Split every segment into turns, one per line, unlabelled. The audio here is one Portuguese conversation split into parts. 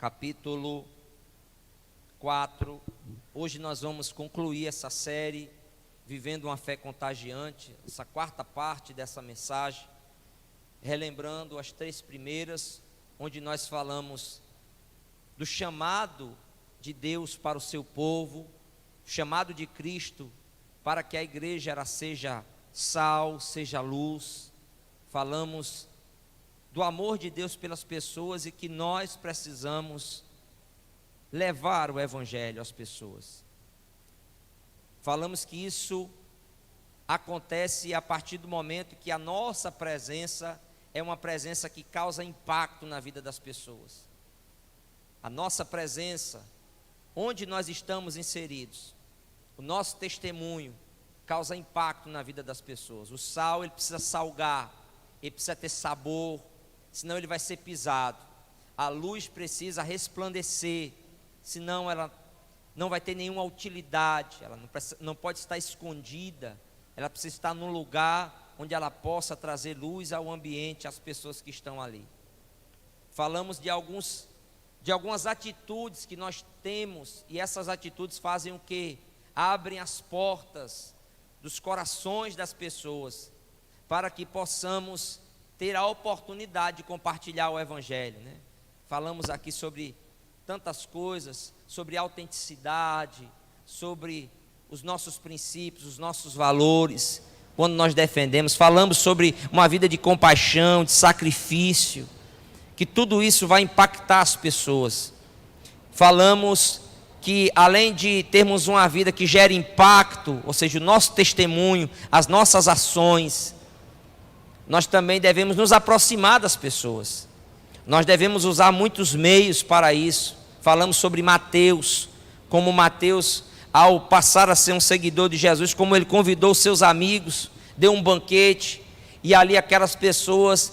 capítulo 4. Hoje nós vamos concluir essa série, Vivendo uma Fé Contagiante, essa quarta parte dessa mensagem, relembrando as três primeiras, onde nós falamos do chamado de Deus para o seu povo, chamado de Cristo para que a igreja ela seja sal, seja luz. Falamos do amor de Deus pelas pessoas e que nós precisamos levar o evangelho às pessoas. Falamos que isso acontece a partir do momento que a nossa presença é uma presença que causa impacto na vida das pessoas. A nossa presença, onde nós estamos inseridos, o nosso testemunho causa impacto na vida das pessoas. O sal, ele precisa salgar, ele precisa ter sabor, senão ele vai ser pisado. A luz precisa resplandecer, senão ela não vai ter nenhuma utilidade, ela não pode estar escondida, ela precisa estar num lugar onde ela possa trazer luz ao ambiente, às pessoas que estão ali. Falamos de algumas atitudes que nós temos, e essas atitudes fazem o quê? Abrem as portas dos corações das pessoas, para que possamos ter a oportunidade de compartilhar o evangelho, né? Falamos aqui sobre tantas coisas, sobre autenticidade, sobre os nossos princípios, os nossos valores, quando nós defendemos. Falamos sobre uma vida de compaixão, de sacrifício, que tudo isso vai impactar as pessoas. Falamos que além de termos uma vida que gere impacto, ou seja, o nosso testemunho, as nossas ações, nós também devemos nos aproximar das pessoas. Nós devemos usar muitos meios para isso. Falamos sobre Mateus, como Mateus, ao passar a ser um seguidor de Jesus, como ele convidou seus amigos, deu um banquete, e ali aquelas pessoas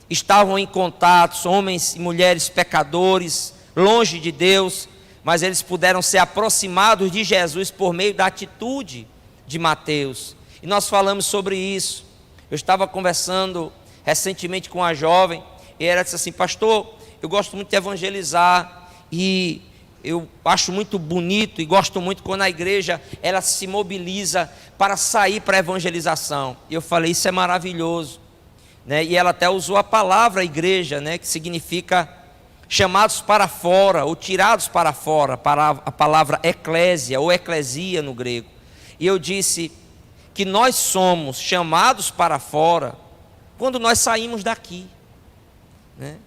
estavam em contato, homens e mulheres pecadores, longe de Deus, mas eles puderam ser aproximados de Jesus por meio da atitude de Mateus. E nós falamos sobre isso. Eu estava conversando recentemente com uma jovem, e ela disse assim: pastor, eu gosto muito de evangelizar, e eu acho muito bonito e gosto muito quando a igreja ela se mobiliza para sair para a evangelização. E eu falei: isso é maravilhoso, né? E ela até usou a palavra igreja, né? Que significa chamados para fora, ou tirados para fora, para a palavra eclésia, ou eclesia no grego. E eu disse que nós somos chamados para fora quando nós saímos daqui, né?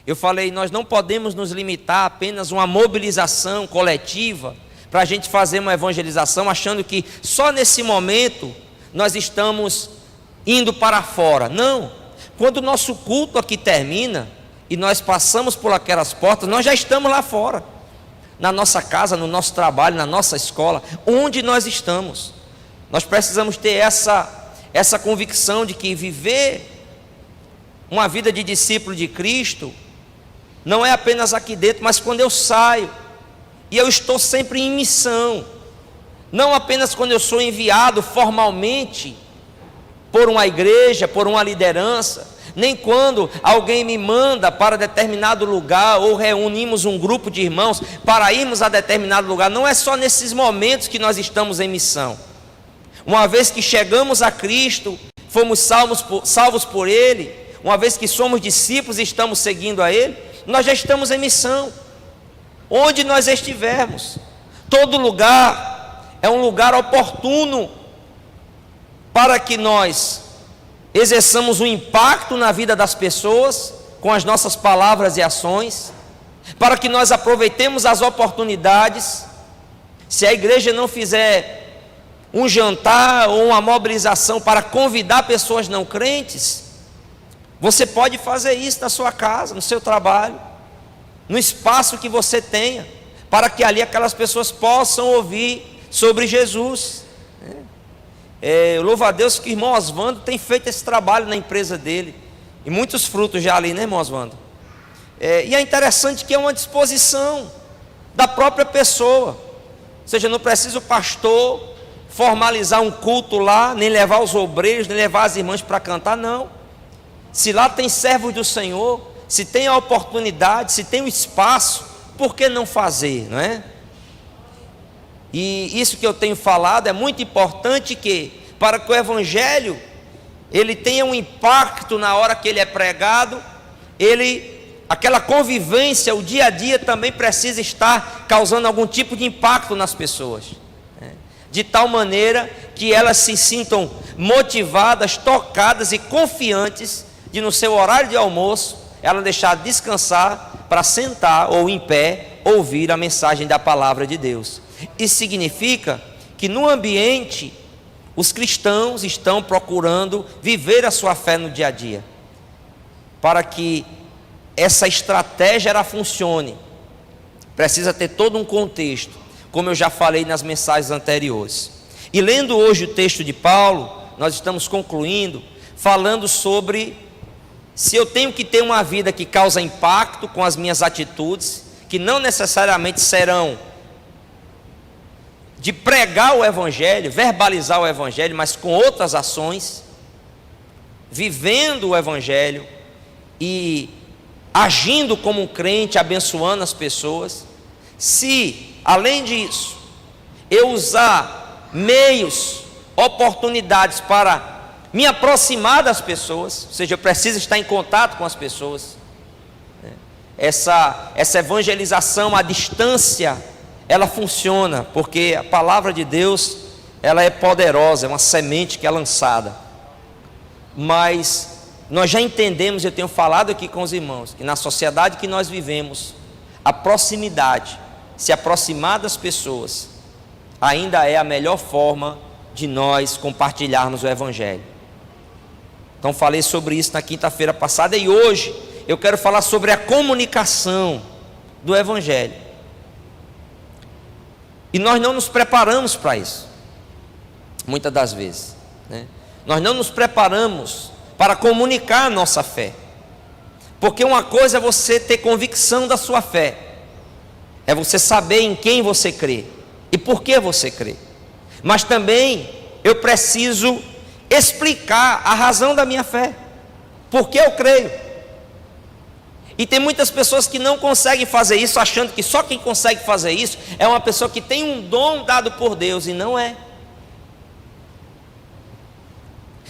Eu falei, nós não podemos nos limitar a apenas uma mobilização coletiva para a gente fazer uma evangelização, achando que só nesse momento nós estamos indo para fora. Não, quando o nosso culto aqui termina e nós passamos por aquelas portas, nós já estamos lá fora, na nossa casa, no nosso trabalho, na nossa escola, onde nós estamos. Nós precisamos ter essa convicção de que viver uma vida de discípulo de Cristo não é apenas aqui dentro, mas quando eu saio, e eu estou sempre em missão, não apenas quando eu sou enviado formalmente por uma igreja, por uma liderança, nem quando alguém me manda para determinado lugar, ou reunimos um grupo de irmãos para irmos a determinado lugar. Não é só nesses momentos que nós estamos em missão. Uma vez que chegamos a Cristo, fomos salvos por Ele, uma vez que somos discípulos e estamos seguindo a Ele, nós já estamos em missão, onde nós estivermos. Todo lugar é um lugar oportuno para que nós exerçamos um impacto na vida das pessoas com as nossas palavras e ações, para que nós aproveitemos as oportunidades. Se a igreja não fizer um jantar ou uma mobilização para convidar pessoas não crentes, você pode fazer isso na sua casa, no seu trabalho, no espaço que você tenha, para que ali aquelas pessoas possam ouvir sobre Jesus. Eu louvo a Deus que o irmão Oswaldo tem feito esse trabalho na empresa dele, e muitos frutos já ali, né, irmão Oswaldo? E é interessante que é uma disposição da própria pessoa, ou seja, não precisa o pastor formalizar um culto lá, nem levar os obreiros, nem levar as irmãs para cantar, não. Se lá tem servos do Senhor, se tem a oportunidade, se tem o espaço por que não fazer, não é? E isso que eu tenho falado é muito importante, que para que o evangelho ele tenha um impacto na hora que ele é pregado, aquela convivência, o dia a dia também precisa estar causando algum tipo de impacto nas pessoas, né? De tal maneira que elas se sintam motivadas, tocadas e confiantes de, no seu horário de almoço, ela deixar descansar para sentar ou em pé ouvir a mensagem da palavra de Deus. Isso significa que no ambiente os cristãos estão procurando viver a sua fé no dia a dia. Para que essa estratégia ela funcione, precisa ter todo um contexto, como eu já falei nas mensagens anteriores. E lendo hoje o texto de Paulo, nós estamos concluindo, falando sobre se eu tenho que ter uma vida que causa impacto com as minhas atitudes, que não necessariamente serão de pregar o evangelho, verbalizar o evangelho, mas com outras ações, vivendo o evangelho e agindo como um crente, abençoando as pessoas. Se, além disso, eu usar meios, oportunidades para me aproximar das pessoas, ou seja, eu preciso estar em contato com as pessoas, né? Essa evangelização à distância, ela funciona, porque a palavra de Deus, ela é poderosa, é uma semente que é lançada. Mas nós já entendemos, eu tenho falado aqui com os irmãos, que na sociedade que nós vivemos, a proximidade, se aproximar das pessoas, ainda é a melhor forma de nós compartilharmos o evangelho. Então falei sobre isso na quinta-feira passada, e hoje eu quero falar sobre a comunicação do evangelho. E nós não nos preparamos para isso, muitas das vezes, né? Nós não nos preparamos para comunicar a nossa fé, porque uma coisa é você ter convicção da sua fé, é você saber em quem você crê e por que você crê, mas também eu preciso explicar a razão da minha fé, por que eu creio. E tem muitas pessoas que não conseguem fazer isso, achando que só quem consegue fazer isso é uma pessoa que tem um dom dado por Deus, e não é.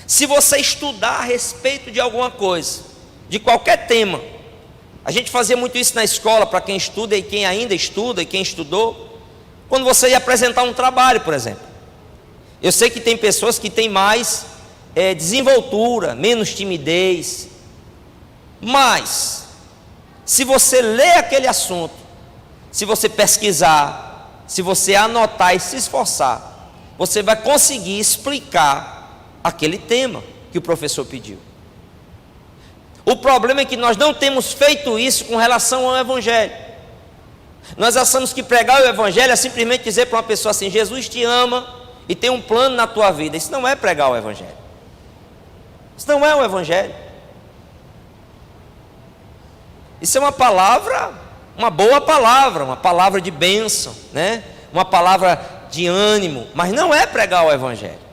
Se você estudar a respeito de alguma coisa, de qualquer tema, a gente fazia muito isso na escola, para quem estuda e quem ainda estuda e quem estudou, quando você ia apresentar um trabalho, por exemplo. Eu sei que tem pessoas que têm mais desenvoltura, menos timidez, mas se você ler aquele assunto, se você pesquisar, se você anotar e se esforçar, você vai conseguir explicar aquele tema que o professor pediu. O problema é que nós não temos feito isso com relação ao evangelho. Nós achamos que pregar o evangelho é simplesmente dizer para uma pessoa assim: Jesus te ama e tem um plano na tua vida. Isso não é pregar o evangelho. Isso não é o evangelho. Isso é uma palavra, uma boa palavra, uma palavra de bênção, né? Uma palavra de ânimo, mas não é pregar o evangelho.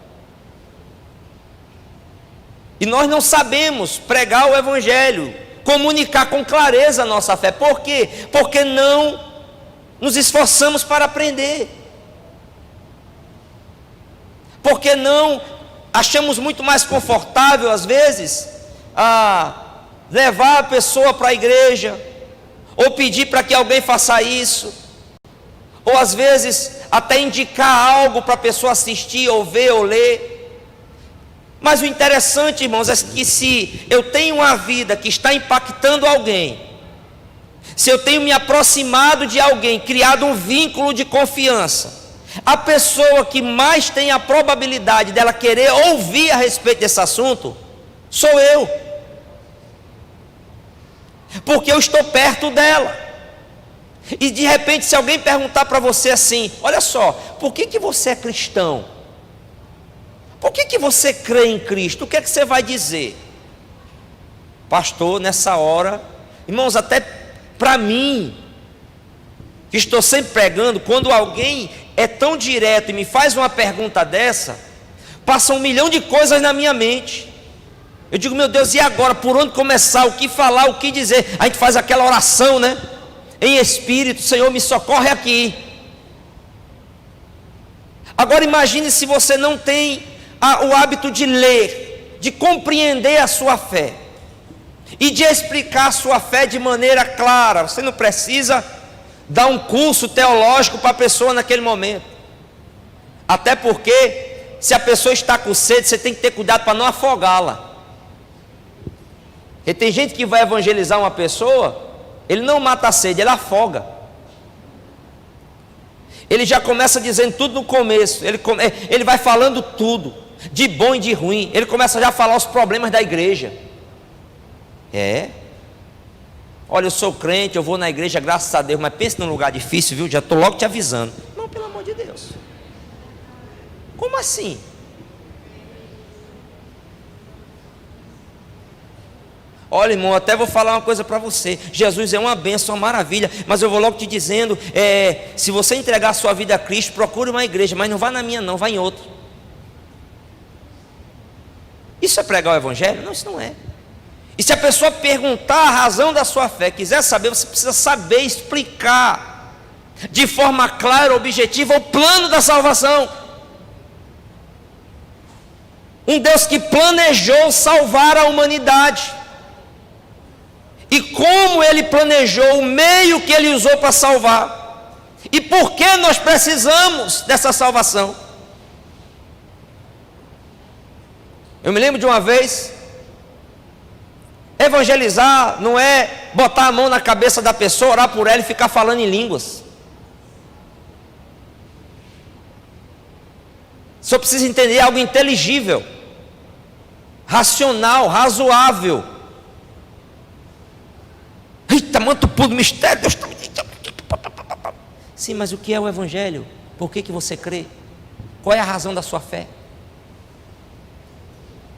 E nós não sabemos pregar o evangelho, comunicar com clareza a nossa fé. Por quê? Porque não nos esforçamos para aprender. Porque não achamos muito mais confortável, às vezes, levar a pessoa para a igreja, ou pedir para que alguém faça isso, ou às vezes até indicar algo para a pessoa assistir, ou ver, ou ler. Mas o interessante, irmãos, é que se eu tenho uma vida que está impactando alguém, se eu tenho me aproximado de alguém, criado um vínculo de confiança, a pessoa que mais tem a probabilidade dela querer ouvir a respeito desse assunto, sou eu, porque eu estou perto dela. E de repente, se alguém perguntar para você assim: olha só, por que você é cristão? Por que você crê em Cristo? O que é que você vai dizer? Pastor, nessa hora, irmãos, até para mim, que estou sempre pregando, quando alguém é tão direto e me faz uma pergunta dessa, passa 1 milhão de coisas na minha mente. Eu digo: meu Deus, e agora? Por onde começar? O que falar? O que dizer? A gente faz aquela oração, né? em espírito: Senhor, me socorre aqui. Agora imagine se você não tem o hábito de ler, de compreender a sua fé e de explicar a sua fé de maneira clara. Você não precisa dar um curso teológico para a pessoa naquele momento, até porque se a pessoa está com sede, você tem que ter cuidado para não afogá-la. E tem gente que vai evangelizar uma pessoa, ele não mata a sede, ele afoga. Ele já começa dizendo tudo no começo, ele vai falando tudo, de bom e de ruim. Ele começa já a falar os problemas da igreja. Olha, eu sou crente, eu vou na igreja, graças a Deus, mas pense num lugar difícil, viu? Já estou logo te avisando. Não, pelo amor de Deus. Como assim? Olha, irmão, até vou falar uma coisa para você. Jesus é uma bênção, uma maravilha, mas eu vou logo te dizendo, se você entregar a sua vida a Cristo, procure uma igreja, mas não vá na minha não, vá em outra. Isso é pregar o evangelho? Não, isso não é. E se a pessoa perguntar a razão da sua fé, quiser saber, você precisa saber explicar de forma clara, objetiva, o plano da salvação. Um Deus que planejou salvar a humanidade. E como Ele planejou, o meio que Ele usou para salvar. E por que nós precisamos dessa salvação? Eu me lembro de uma vez, evangelizar não é botar a mão na cabeça da pessoa, orar por ela e ficar falando em línguas. Só precisa entender algo inteligível, racional, razoável. Eita, manto puro, mistério, Deus está... Sim, mas o que é o evangelho? Por que você crê? Qual é a razão da sua fé?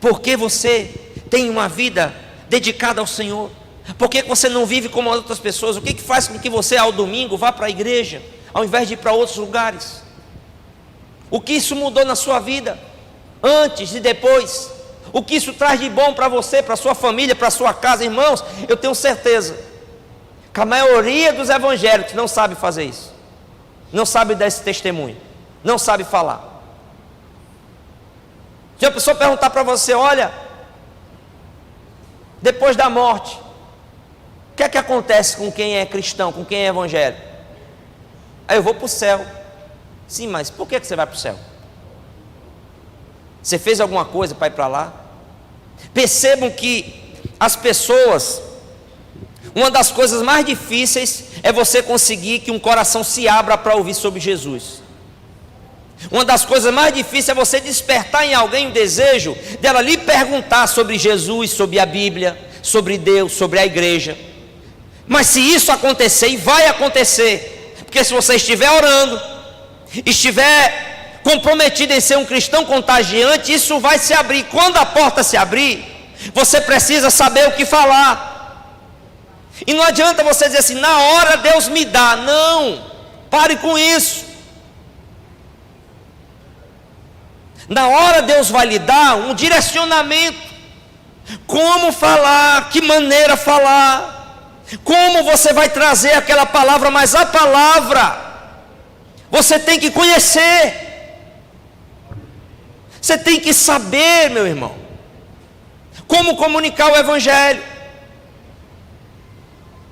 Por que você tem uma vida dedicada ao Senhor? Por que você não vive como as outras pessoas? O que faz com que você ao domingo vá para a igreja, ao invés de ir para outros lugares? O que isso mudou na sua vida, antes e depois? O que isso traz de bom para você, para a sua família, para a sua casa? Irmãos, eu tenho certeza que a maioria dos evangélicos não sabe fazer isso, não sabe dar esse testemunho, não sabe falar. Se a pessoa perguntar para você: olha, depois da morte, o que é que acontece com quem é cristão, com quem é evangélico? Aí eu vou para o céu. Sim, mas por que você vai para o céu? Você fez alguma coisa para ir para lá? Percebam que as pessoas, uma das coisas mais difíceis é você conseguir que um coração se abra para ouvir sobre Jesus. Uma das coisas mais difíceis é você despertar em alguém o desejo dela lhe perguntar sobre Jesus, sobre a Bíblia, sobre Deus, sobre a igreja. Mas se isso acontecer, e vai acontecer, porque se você estiver orando, estiver comprometido em ser um cristão contagiante, isso vai se abrir. Quando a porta se abrir, você precisa saber o que falar. E não adianta você dizer assim: na hora Deus me dá. Não, pare com isso. Na hora Deus vai lhe dar um direcionamento, como falar, que maneira falar, como você vai trazer aquela palavra, mas a palavra você tem que conhecer, você tem que saber, meu irmão, como comunicar o evangelho.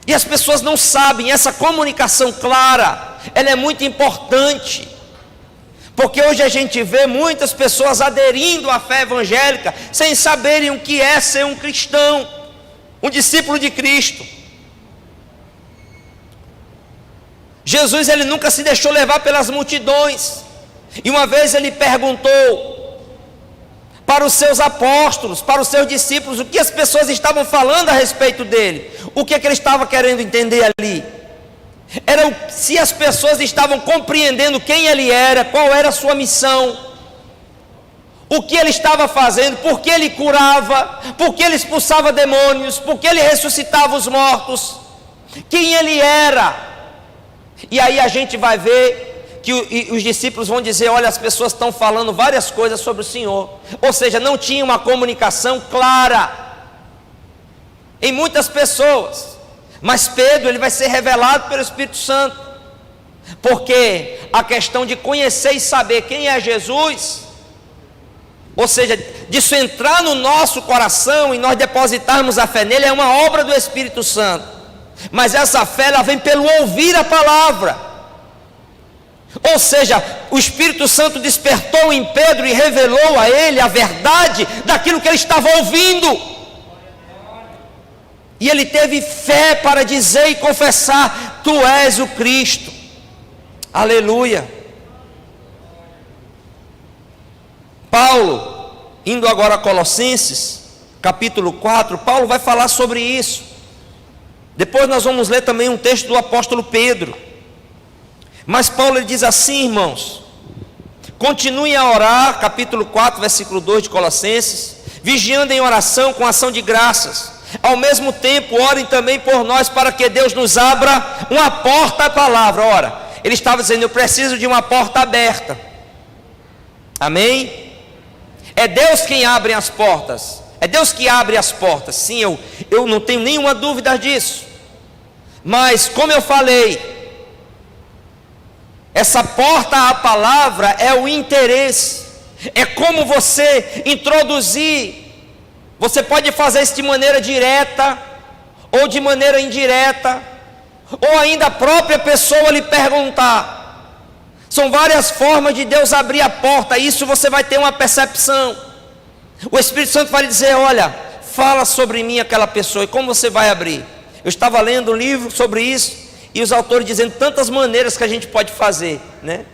E as pessoas não sabem. Essa comunicação clara, ela é muito importante, porque hoje a gente vê muitas pessoas aderindo à fé evangélica sem saberem o que é ser um cristão, um discípulo de Cristo. Jesus, ele nunca se deixou levar pelas multidões. E uma vez ele perguntou para os seus apóstolos, para os seus discípulos, o que as pessoas estavam falando a respeito dele. O que ele estava querendo entender ali? Era se as pessoas estavam compreendendo quem ele era, qual era a sua missão, o que ele estava fazendo, por que ele curava, por que ele expulsava demônios, por que ele ressuscitava os mortos, quem ele era. E aí a gente vai ver que os discípulos vão dizer: olha, as pessoas estão falando várias coisas sobre o Senhor. Ou seja, não tinha uma comunicação clara. Em muitas pessoas, Mas Pedro, ele vai ser revelado pelo Espírito Santo, porque a questão de conhecer e saber quem é Jesus, ou seja, disso entrar no nosso coração e nós depositarmos a fé nele, é uma obra do Espírito Santo. Mas essa fé, ela vem pelo ouvir a palavra. Ou seja, o Espírito Santo despertou em Pedro e revelou a ele a verdade daquilo que ele estava ouvindo. E ele teve fé para dizer e confessar: tu és o Cristo. Aleluia. Paulo, indo agora a Colossenses, capítulo 4, Paulo vai falar sobre isso. Depois nós vamos ler também um texto do apóstolo Pedro. Mas Paulo, ele diz assim, irmãos: continuem a orar, capítulo 4, versículo 2 de Colossenses, vigiando em oração com ação de graças. Ao mesmo tempo, orem também por nós, para que Deus nos abra uma porta à palavra. Ora, ele estava dizendo: eu preciso de uma porta aberta. Amém? É Deus quem abre as portas. É Deus que abre as portas. Sim, eu não tenho nenhuma dúvida disso. Mas, como eu falei, essa porta à palavra é o interesse. É como você introduzir. Você pode fazer isso de maneira direta, ou de maneira indireta, ou ainda a própria pessoa lhe perguntar. São várias formas de Deus abrir a porta. Isso você vai ter uma percepção. O Espírito Santo vai lhe dizer: olha, fala sobre mim aquela pessoa. E como você vai abrir? Eu estava lendo um livro sobre isso, e os autores dizendo tantas maneiras que a gente pode fazer, né?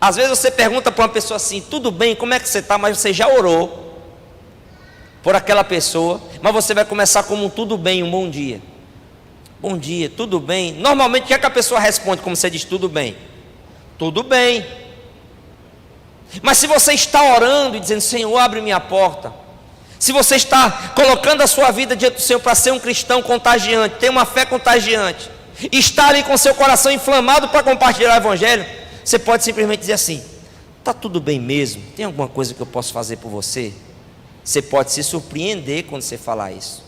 Às vezes você pergunta para uma pessoa assim: tudo bem, como é que você está? Mas você já orou por aquela pessoa. Mas você vai começar como um tudo bem, um bom dia. Bom dia, tudo bem? Normalmente o que é que a pessoa responde como você diz tudo bem? Tudo bem. Mas se você está orando e dizendo: Senhor, abre minha porta, se você está colocando a sua vida diante do Senhor para ser um cristão contagiante, ter uma fé contagiante, e está ali com seu coração inflamado para compartilhar o Evangelho, você pode simplesmente dizer assim: está tudo bem mesmo? Tem alguma coisa que eu posso fazer por você? Você pode se surpreender quando você falar isso.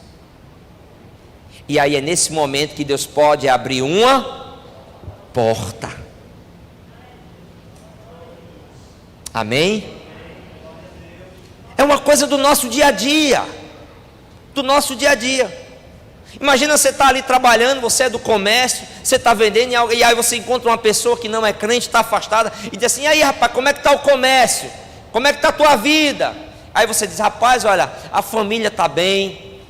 E aí é nesse momento que Deus pode abrir uma porta. Amém? É uma coisa do nosso dia a dia. Do nosso dia a dia. Imagina você estar ali trabalhando, você é do comércio, você está vendendo, e aí você encontra uma pessoa que não é crente, está afastada, e diz assim: e aí, rapaz, como é que está o comércio? Como é que está a tua vida? Aí você diz: rapaz, olha, a família está bem,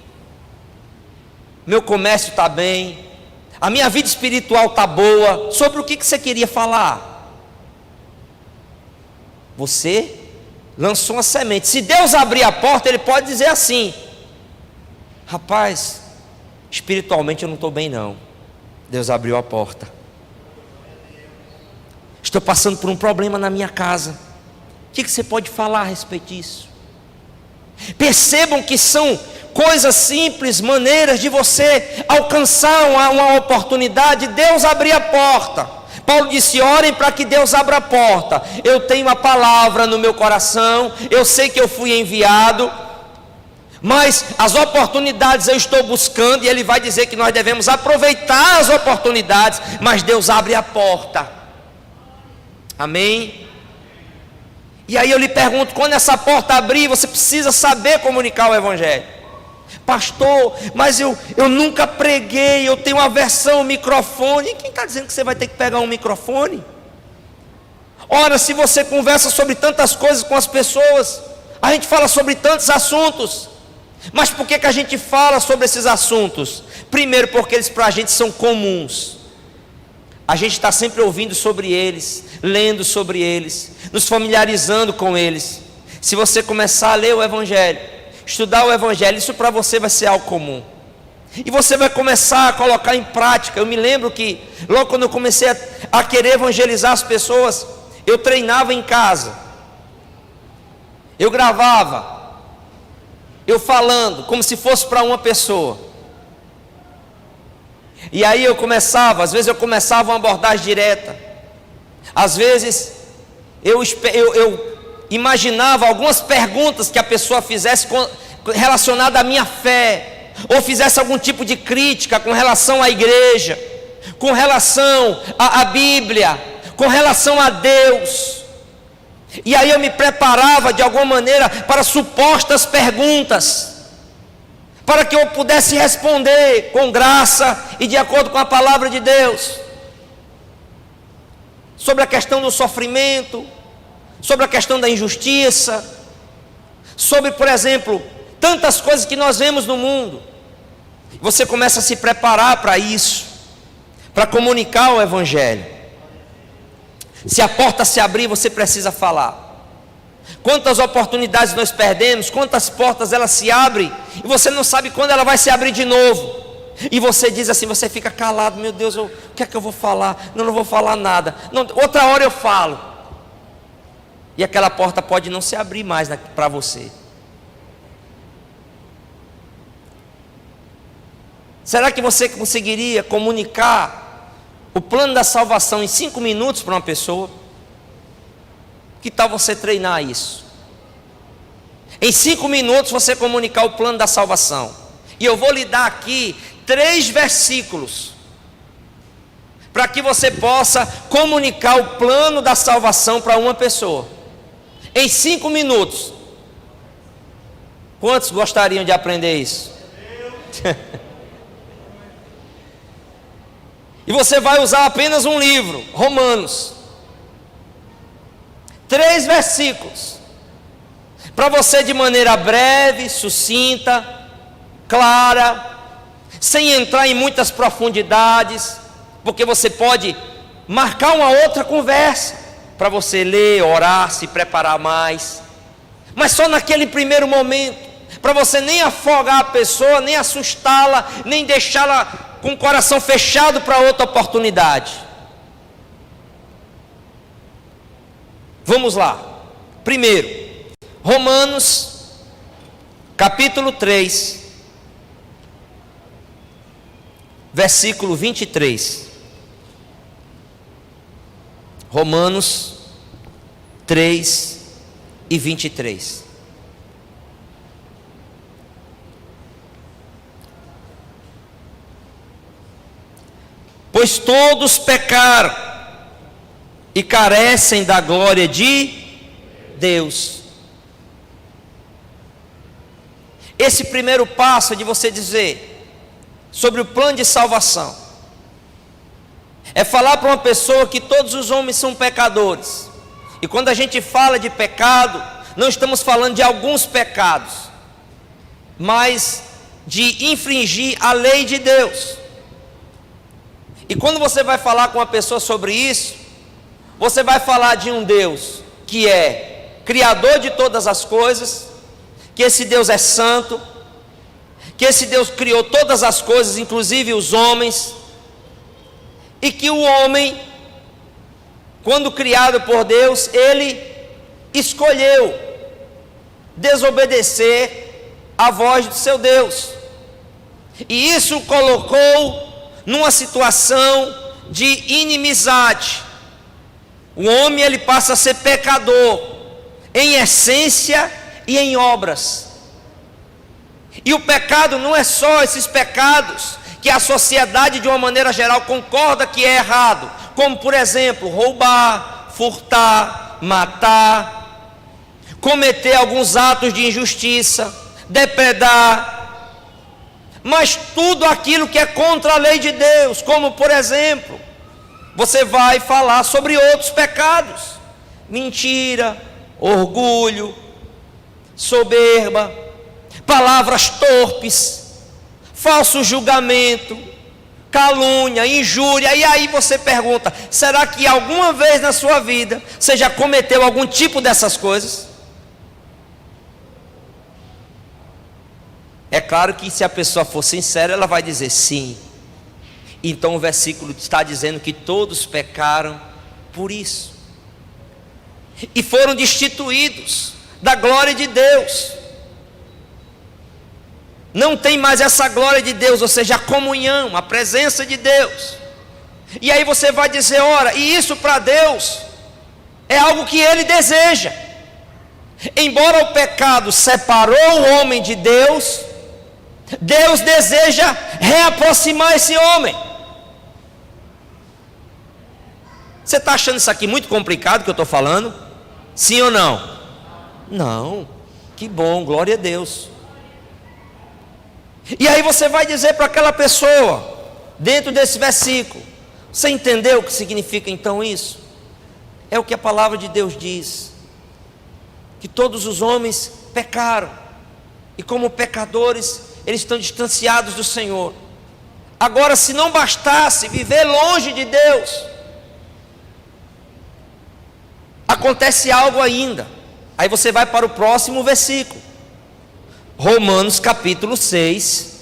meu comércio está bem, a minha vida espiritual está boa. Sobre o que você queria falar? Você lançou uma semente. Se Deus abrir a porta, Ele pode dizer assim: rapaz, espiritualmente eu não estou bem não. Deus abriu a porta. Estou passando por um problema na minha casa. O que você pode falar a respeito disso? Percebam que são coisas simples, maneiras de você alcançar uma oportunidade. Deus abrir a porta. Paulo disse: orem para que Deus abra a porta. Eu tenho a palavra no meu coração, eu sei que eu fui enviado, mas as oportunidades eu estou buscando, e ele vai dizer que nós devemos aproveitar as oportunidades, mas Deus abre a porta. Amém? E aí eu lhe pergunto: quando essa porta abrir, você precisa saber comunicar o Evangelho. Pastor, mas eu nunca preguei, eu tenho aversão ao microfone. E quem está dizendo que você vai ter que pegar um microfone? Ora, se você conversa sobre tantas coisas com as pessoas, a gente fala sobre tantos assuntos, mas por que a gente fala sobre esses assuntos? Primeiro, porque eles para a gente são comuns. A gente está sempre ouvindo sobre eles, lendo sobre eles, nos familiarizando com eles. Se você começar a ler o Evangelho, estudar o Evangelho, isso para você vai ser algo comum. E você vai começar a colocar em prática. Eu me lembro que logo quando eu comecei a querer evangelizar as pessoas, eu treinava em casa. Eu gravava, eu falando como se fosse para uma pessoa. E aí eu começava, às vezes eu começava uma abordagem direta. Às vezes eu imaginava algumas perguntas que a pessoa fizesse relacionada à minha fé. ou fizesse algum tipo de crítica com relação à igreja, com relação à Bíblia, com relação a Deus. E aí eu me preparava de alguma maneira para supostas perguntas, para que eu pudesse responder com graça e de acordo com a palavra de Deus, sobre a questão do sofrimento, sobre a questão da injustiça, sobre, por exemplo, tantas coisas que nós vemos no mundo. Você começa a se preparar para isso, para comunicar o Evangelho. Se a porta se abrir, você precisa falar. Quantas oportunidades nós perdemos, quantas portas elas se abrem, e você não sabe quando ela vai se abrir de novo. E você diz assim, você fica calado, meu Deus, o que é que eu vou falar? Não vou falar nada. Não, outra hora eu falo. E aquela porta pode não se abrir mais para você. Será que você conseguiria comunicar o plano da salvação em 5 minutos para uma pessoa? Que tal você treinar isso? Em 5 minutos você comunicar o plano da salvação. E eu vou lhe dar aqui 3 versículos para que você possa comunicar o plano da salvação para uma pessoa. Em 5 minutos. Quantos gostariam de aprender isso? E você vai usar apenas um livro, Romanos. 3 versículos. Para você de maneira breve, sucinta, clara, sem entrar em muitas profundidades, porque você pode marcar uma outra conversa, para você ler, orar, se preparar mais. Mas só naquele primeiro momento, para você nem afogar a pessoa, nem assustá-la, nem deixá-la com o coração fechado para outra oportunidade. Vamos lá. Primeiro, Romanos, capítulo 3, versículo 23. Romanos 3 e 23. Pois todos pecaram e carecem da glória de Deus. Esse primeiro passo de você dizer sobre o plano de salvação é falar para uma pessoa que todos os homens são pecadores. E quando a gente fala de pecado, não estamos falando de alguns pecados, mas de infringir a lei de Deus. E quando você vai falar com uma pessoa sobre isso, você vai falar de um Deus que é criador de todas as coisas, que esse Deus é santo, que esse Deus criou todas as coisas, inclusive os homens, e que o homem, quando criado por Deus, ele escolheu desobedecer à voz do seu Deus, e isso o colocou numa situação de inimizade. O homem ele passa a ser pecador em essência e em obras. E o pecado não é só esses pecados que a sociedade de uma maneira geral concorda que é errado, como por exemplo, roubar, furtar, matar, cometer alguns atos de injustiça, depredar, mas tudo aquilo que é contra a lei de Deus, como por exemplo, você vai falar sobre outros pecados: mentira, orgulho, soberba, palavras torpes, falso julgamento, calúnia, injúria. E aí você pergunta: será que alguma vez na sua vida você já cometeu algum tipo dessas coisas? É claro que se a pessoa for sincera, ela vai dizer sim. Então o versículo está dizendo que todos pecaram por isso, e foram destituídos da glória de Deus. Não tem mais essa glória de Deus, ou seja, a comunhão, a presença de Deus. E aí você vai dizer: ora, e isso para Deus é algo que Ele deseja. Embora o pecado separou o homem de Deus, Deus deseja reaproximar esse homem. Você está achando isso aqui muito complicado que eu estou falando? Sim ou não? Não. Que bom, glória a Deus. E aí você vai dizer para aquela pessoa, dentro desse versículo, você entendeu o que significa então isso? É o que a palavra de Deus diz, que todos os homens pecaram, e como pecadores, eles estão distanciados do Senhor. Agora, se não bastasse viver longe de Deus, acontece algo ainda. Aí você vai para o próximo versículo, Romanos capítulo 6,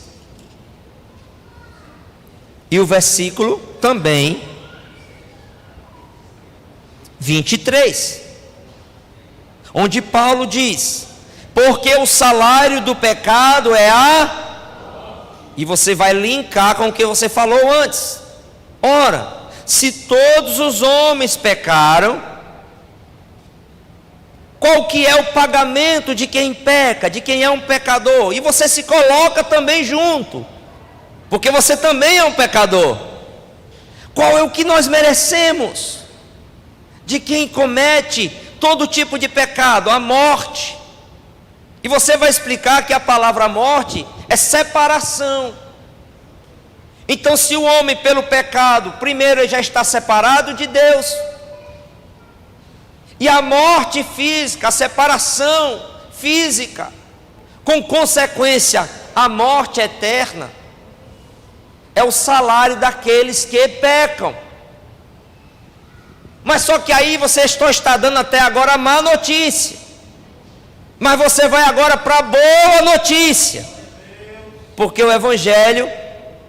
e o versículo também 23, onde Paulo diz: porque o salário do pecado é e você vai linkar com o que você falou antes. Ora, se todos os homens pecaram, qual que é o pagamento de quem peca, de quem é um pecador? E você se coloca também junto, porque você também é um pecador. Qual é o que nós merecemos de quem comete todo tipo de pecado? A morte. E você vai explicar que a palavra morte é separação. Então, se o homem pelo pecado, primeiro ele já está separado de Deus, e a morte física, a separação física, com consequência, a morte eterna, é o salário daqueles que pecam. Mas só que aí você está dando até agora a má notícia, mas você vai agora para a boa notícia, porque o Evangelho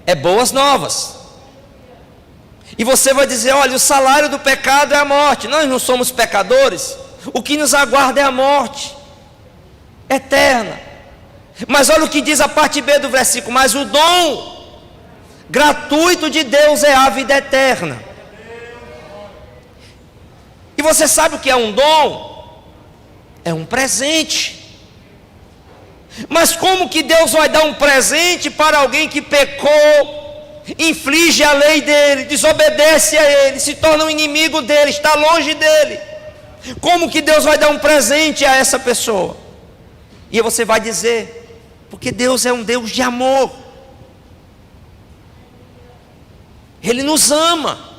é boas novas. E você vai dizer: olha, o salário do pecado é a morte. Nós não somos pecadores, o que nos aguarda é a morte eterna. Mas olha o que diz a parte B do versículo: mas o dom gratuito de Deus é a vida eterna. E você sabe o que é um dom? É um presente. Mas como que Deus vai dar um presente para alguém que pecou, inflige a lei dele, desobedece a ele, se torna um inimigo dele, está longe dele? Como que Deus vai dar um presente a essa pessoa? E você vai dizer: porque Deus é um Deus de amor, Ele nos ama.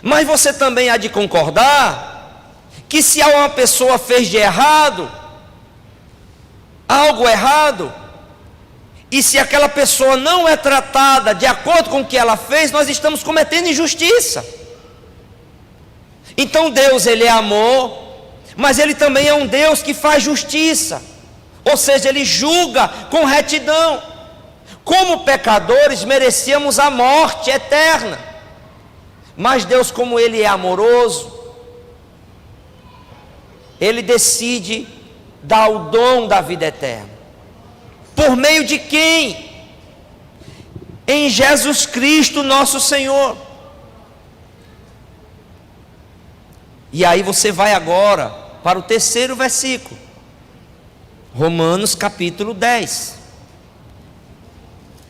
Mas você também há de concordar que se uma pessoa fez de errado, algo errado, e se aquela pessoa não é tratada de acordo com o que ela fez, nós estamos cometendo injustiça. Então Deus, Ele é amor, mas Ele também é um Deus que faz justiça, ou seja, Ele julga com retidão. Como pecadores merecíamos a morte eterna, mas Deus, como Ele é amoroso, Ele decide dar o dom da vida eterna. Por meio de quem? Em Jesus Cristo nosso Senhor. E aí você vai agora para o terceiro versículo, Romanos capítulo 10.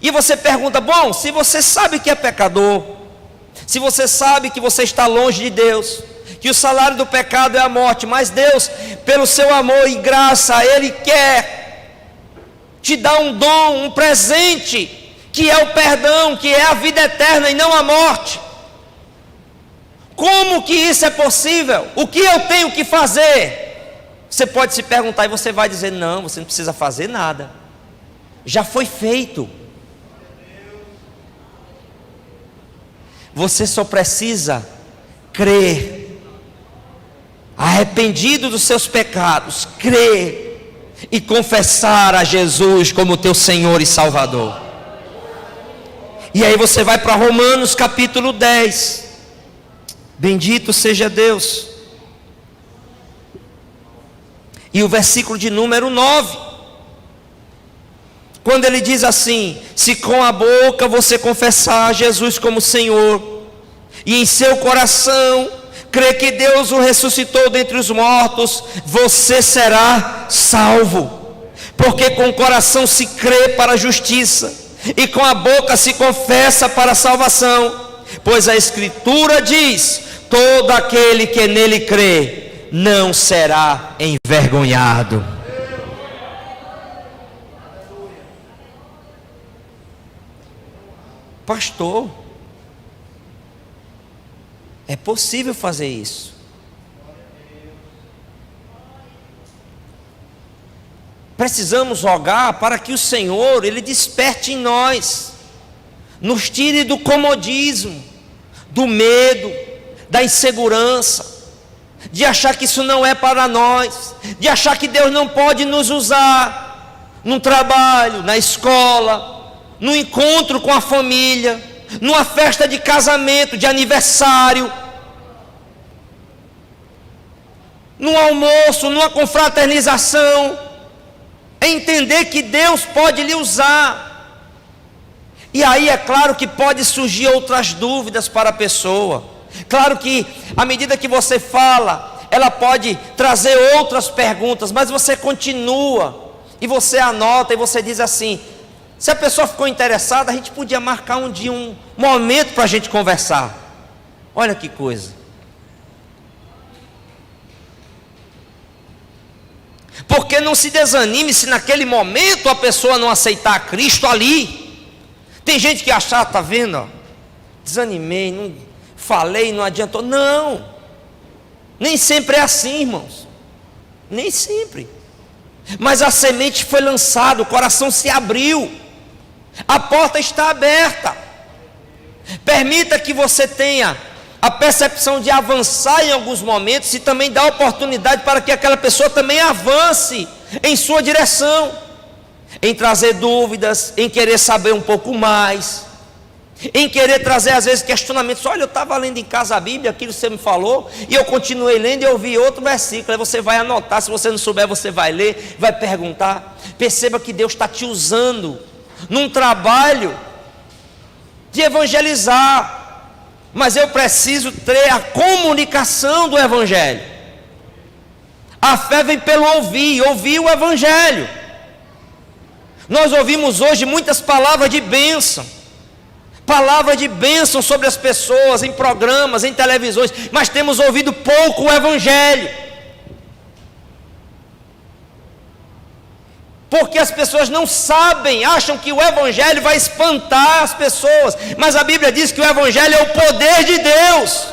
E você pergunta: bom, se você sabe que é pecador, se você sabe que você está longe de Deus, que o salário do pecado é a morte, mas Deus, pelo seu amor e graça, Ele quer te dar um dom, um presente, que é o perdão, que é a vida eterna e não a morte. Como que isso é possível? O que eu tenho que fazer? Você pode se perguntar e você vai dizer: não, você não precisa fazer nada, já foi feito. Você só precisa crer, arrependido dos seus pecados, crer e confessar a Jesus como teu Senhor e Salvador. E aí você vai para Romanos capítulo 10. Bendito seja Deus. E o versículo de número 9, quando ele diz assim: se com a boca você confessar a Jesus como Senhor, e em seu coração crer que Deus o ressuscitou dentre os mortos, você será salvo. Porque com o coração se crê para a justiça, e com a boca se confessa para a salvação. Pois a Escritura diz: todo aquele que nele crê não será envergonhado. Pastor, é possível fazer isso? Precisamos rogar para que o Senhor, Ele desperte em nós, nos tire do comodismo, do medo, da insegurança, de achar que isso não é para nós, de achar que Deus não pode nos usar no trabalho, na escola, no encontro com a família, numa festa de casamento, de aniversário, num almoço, numa confraternização. É entender que Deus pode lhe usar. E aí é claro que pode surgir outras dúvidas para a pessoa. Claro que à medida que você fala, ela pode trazer outras perguntas, mas você continua, e você anota, e você diz assim: se a pessoa ficou interessada, a gente podia marcar um dia, um momento para a gente conversar. Olha que coisa. Porque não se desanime se naquele momento a pessoa não aceitar Cristo ali. Tem gente que acha, está vendo, ó, desanimei, não falei, não adiantou. Não, nem sempre é assim, irmãos, nem sempre. Mas a semente foi lançada, o coração se abriu, a porta está aberta. Permita que você tenha a percepção de avançar em alguns momentos, e também dá oportunidade para que aquela pessoa também avance em sua direção, em trazer dúvidas, em querer saber um pouco mais, em querer trazer às vezes questionamentos. Olha, eu estava lendo em casa a Bíblia, aquilo que você me falou, e eu continuei lendo e eu vi outro versículo. Aí você vai anotar, se você não souber você vai ler, vai perguntar. Perceba que Deus está te usando num trabalho de evangelizar. Mas eu preciso ter a comunicação do Evangelho. A fé vem pelo ouvir o Evangelho. Nós ouvimos hoje muitas palavras de bênção, sobre as pessoas, em programas, em televisões, mas temos ouvido pouco o Evangelho. Porque as pessoas não sabem, acham que o Evangelho vai espantar as pessoas, mas a Bíblia diz que o Evangelho é o poder de Deus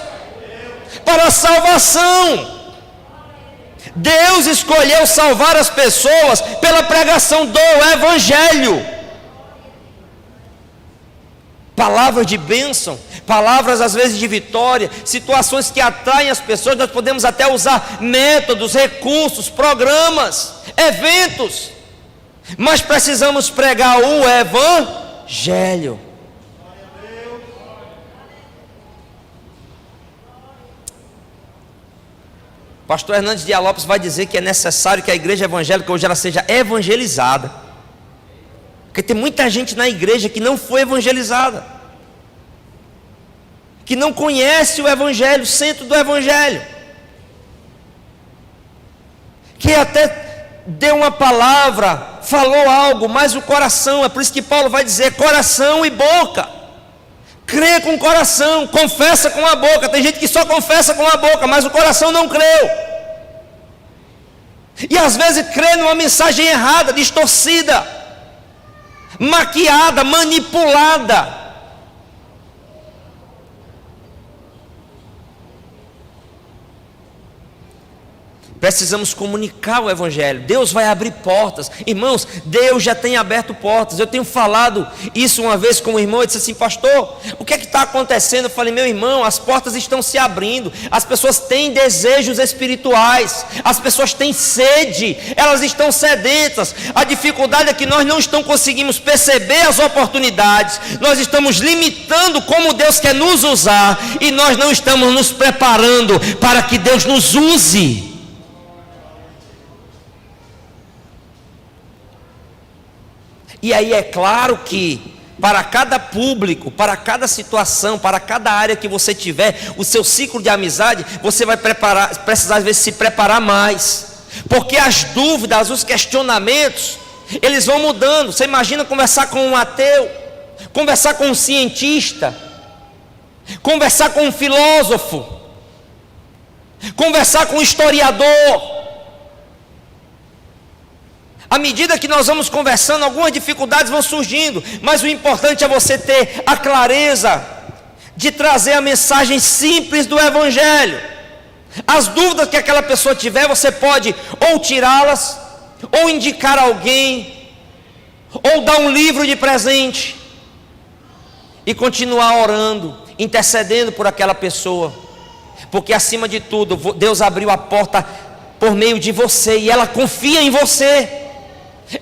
para a salvação. Deus escolheu salvar as pessoas pela pregação do Evangelho. Palavras de bênção, palavras às vezes de vitória, situações que atraem as pessoas. Nós podemos até usar métodos, recursos, programas, eventos, mas precisamos pregar o Evangelho. Pastor Hernandes Dias Lopes vai dizer que é necessário que a igreja evangélica hoje ela seja evangelizada, porque tem muita gente na igreja que não foi evangelizada, que não conhece o Evangelho, o centro do Evangelho, que até deu uma palavra, falou algo, mas o coração, é por isso que Paulo vai dizer coração e boca. Crê com o coração, confessa com a boca. Tem gente que só confessa com a boca, mas o coração não creu. E às vezes crê numa mensagem errada, distorcida, maquiada, manipulada. Precisamos comunicar o Evangelho. Deus vai abrir portas. Irmãos, Deus já tem aberto portas. Eu tenho falado isso uma vez com um irmão. Ele disse assim: pastor, o que é que está acontecendo? Eu falei: meu irmão, as portas estão se abrindo. As pessoas têm desejos espirituais. As pessoas têm sede. Elas estão sedentas. A dificuldade é que nós não conseguimos perceber as oportunidades. Nós estamos limitando como Deus quer nos usar. E nós não estamos nos preparando para que Deus nos use. E aí é claro que para cada público, para cada situação, para cada área que você tiver, o seu ciclo de amizade, você vai precisar às vezes se preparar mais, porque as dúvidas, os questionamentos Eles vão mudando. Você imagina conversar com um ateu, conversar com um cientista, conversar com um filósofo, conversar com um historiador. À medida que nós vamos conversando, algumas dificuldades vão surgindo, mas o importante é você ter a clareza de trazer a mensagem simples do Evangelho. As dúvidas que aquela pessoa tiver, você pode ou tirá-las, ou indicar alguém, ou dar um livro de presente, e continuar orando, intercedendo por aquela pessoa, porque acima de tudo, Deus abriu a porta por meio de você, e ela confia em você.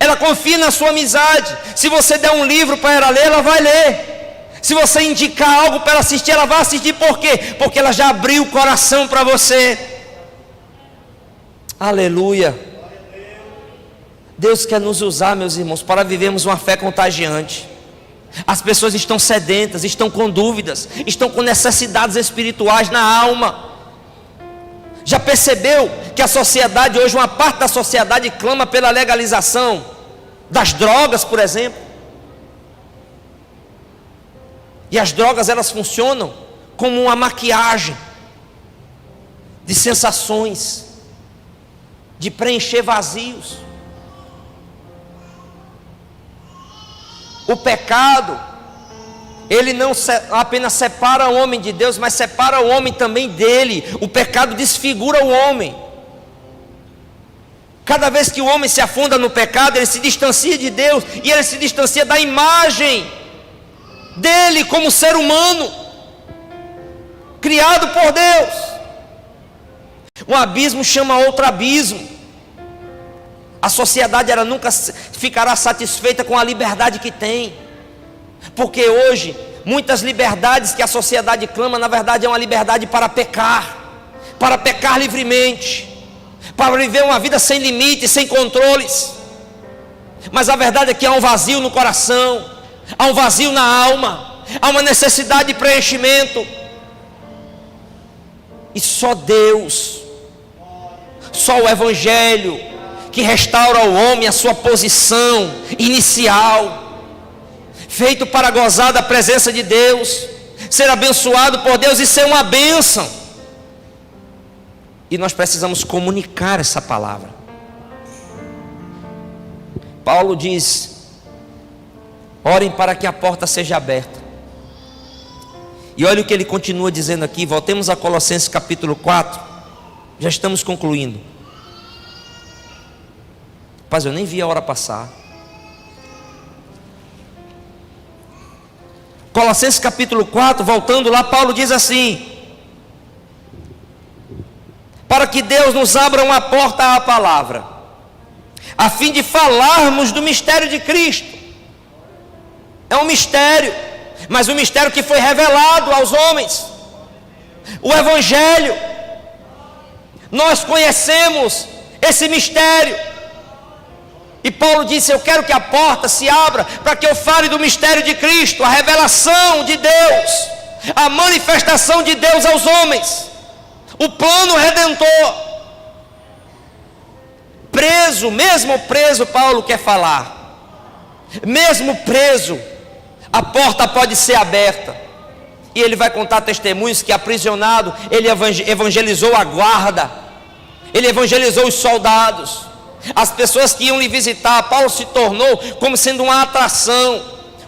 Ela confia na sua amizade. Se você der um livro para ela ler, ela vai ler. Se você indicar algo para ela assistir, ela vai assistir. Por quê? Porque ela já abriu o coração para você. Aleluia. Deus quer nos usar, meus irmãos, para vivermos uma fé contagiante. As pessoas estão sedentas, estão com dúvidas, estão com necessidades espirituais na alma. Já percebeu que a sociedade hoje, uma parte da sociedade clama pela legalização das drogas, por exemplo? E as drogas, elas funcionam como uma maquiagem de sensações, de preencher vazios. O pecado, ele não apenas separa o homem de Deus, mas separa o homem também dele. O pecado desfigura o homem. Cada vez que o homem se afunda no pecado, ele se distancia de Deus, e ele se distancia da imagem dele como ser humano, criado por Deus. Um abismo chama outro abismo. A sociedade, ela nunca ficará satisfeita com a liberdade que tem, porque hoje muitas liberdades que a sociedade clama, na verdade é uma liberdade para pecar livremente, para viver uma vida sem limites, sem controles. Mas a verdade é que há um vazio no coração, há um vazio na alma, há uma necessidade de preenchimento, e só Deus, só o Evangelho, que restaura ao homem a sua posição inicial, feito para gozar da presença de Deus, ser abençoado por Deus e ser uma bênção. E nós precisamos comunicar essa palavra. Paulo diz: orem para que a porta seja aberta. E olha o que ele continua dizendo aqui. Voltemos a Colossenses capítulo 4. Já estamos concluindo. Rapaz, eu nem vi a hora passar. Colossenses capítulo 4, voltando lá, Paulo diz assim: para que Deus nos abra uma porta à palavra, a fim de falarmos do mistério de Cristo. É um mistério, mas um mistério que foi revelado aos homens. O Evangelho, nós conhecemos esse mistério. E Paulo disse: eu quero que a porta se abra para que eu fale do mistério de Cristo, a revelação de Deus, a manifestação de Deus aos homens, o plano redentor. Preso, mesmo preso, Paulo quer falar. Mesmo preso, a porta pode ser aberta. E ele vai contar testemunhos que, aprisionado, ele evangelizou a guarda, ele evangelizou os soldados, as pessoas que iam lhe visitar. Paulo se tornou como sendo uma atração,